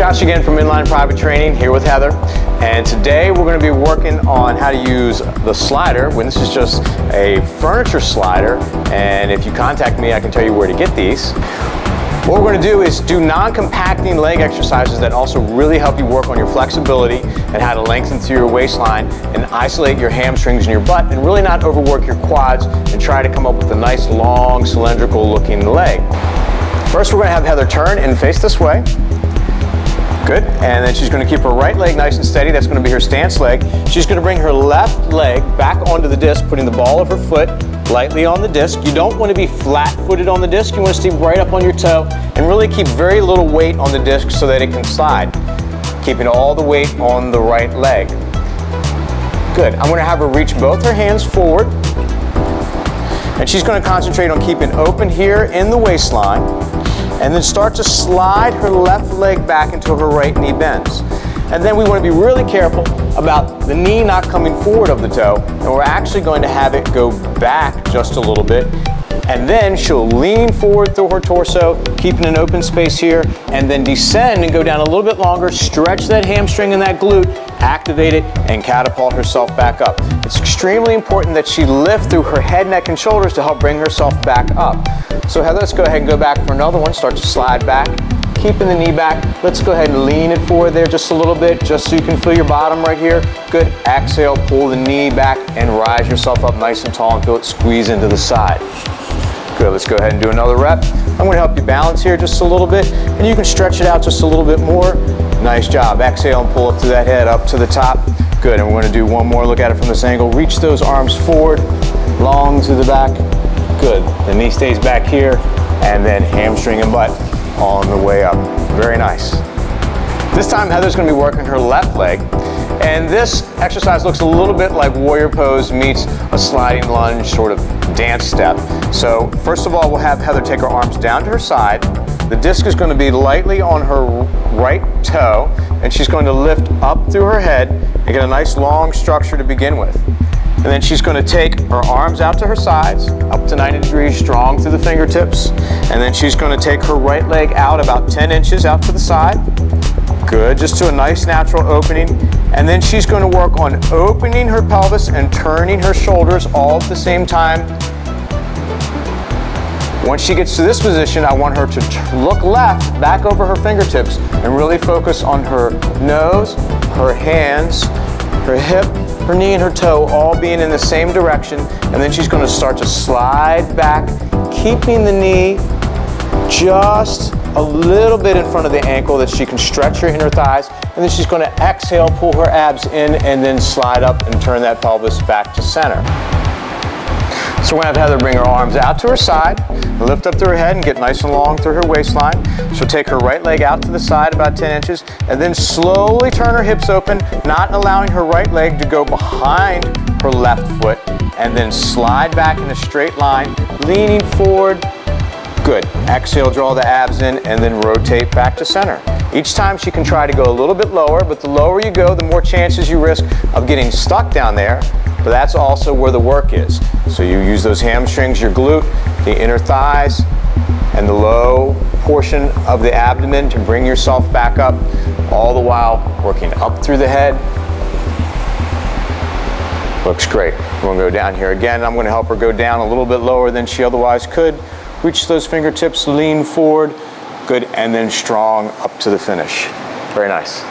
Josh again from Inline Private Training, here with Heather, and today we're going to be working on how to use the slider. When this is just a furniture slider, and if you contact me I can tell you where to get these. What we're going to do is do non-compacting leg exercises that also really help you work on your flexibility and how to lengthen through your waistline and isolate your hamstrings and your butt and really not overwork your quads and try to come up with a nice long cylindrical looking leg. First we're going to have Heather turn and face this way. Good, and then she's going to keep her right leg nice and steady. That's going to be her stance leg. She's going to bring her left leg back onto the disc, putting the ball of her foot lightly on the disc. You don't want to be flat-footed on the disc. You want to stay right up on your toe and really keep very little weight on the disc so that it can slide, keeping all the weight on the right leg. Good. I'm going to have her reach both her hands forward, and she's going to concentrate on keeping open here in the waistline, and then start to slide her left leg back until her right knee bends. And then we want to be really careful about the knee not coming forward of the toe, and we're actually going to have it go back just a little bit. And then she'll lean forward through her torso, keeping an open space here, and then descend and go down a little bit longer, stretch that hamstring and that glute, activate it, and catapult herself back up. It's extremely important that she lift through her head, neck, and shoulders to help bring herself back up. So Heather, let's go ahead and go back for another one. Start to slide back, keeping the knee back. Let's go ahead and lean it forward there just a little bit, just so you can feel your bottom right here. Good. Exhale, pull the knee back and rise yourself up nice and tall and feel it squeeze into the side. Good. Let's go ahead and do another rep. I'm going to help you balance here just a little bit, and you can stretch it out just a little bit more. Nice job. Exhale and pull up to that head, up to the top. Good. And we're going to do one more look at it from this angle. Reach those arms forward, long to the back. Good. The knee stays back here, and then hamstring and butt on the way up. Very nice. This time Heather's going to be working her left leg, and this exercise looks a little bit like warrior pose meets a sliding lunge sort of dance step. So first of all, we'll have Heather take her arms down to her side. The disc is going to be lightly on her right toe, and she's going to lift up through her head and get a nice long structure to begin with. And then she's going to take her arms out to her sides, up to 90 degrees, strong through the fingertips. And then she's going to take her right leg out about 10 inches out to the side. Good, just to a nice natural opening. And then she's going to work on opening her pelvis and turning her shoulders all at the same time. Once she gets to this position, I want her to look left, back over her fingertips, and really focus on her nose, her hands, her hip, her knee, and her toe all being in the same direction. And then she's going to start to slide back, keeping the knee just a little bit in front of the ankle that she can stretch her inner thighs. And then she's going to exhale, pull her abs in, and then slide up and turn that pelvis back to center. So we're going to have Heather bring her arms out to her side, lift up through her head and get nice and long through her waistline. She'll take her right leg out to the side about 10 inches and then slowly turn her hips open, not allowing her right leg to go behind her left foot, and then slide back in a straight line, leaning forward. Good. Exhale, draw the abs in, and then rotate back to center. Each time she can try to go a little bit lower, but the lower you go, the more chances you risk of getting stuck down there. But that's also where the work is. So you use those hamstrings, your glute, the inner thighs, and the low portion of the abdomen to bring yourself back up, all the while working up through the head. Looks great. We're going to go down here again. I'm going to help her go down a little bit lower than she otherwise could. Reach those fingertips, lean forward. Good, and then strong up to the finish. Very nice.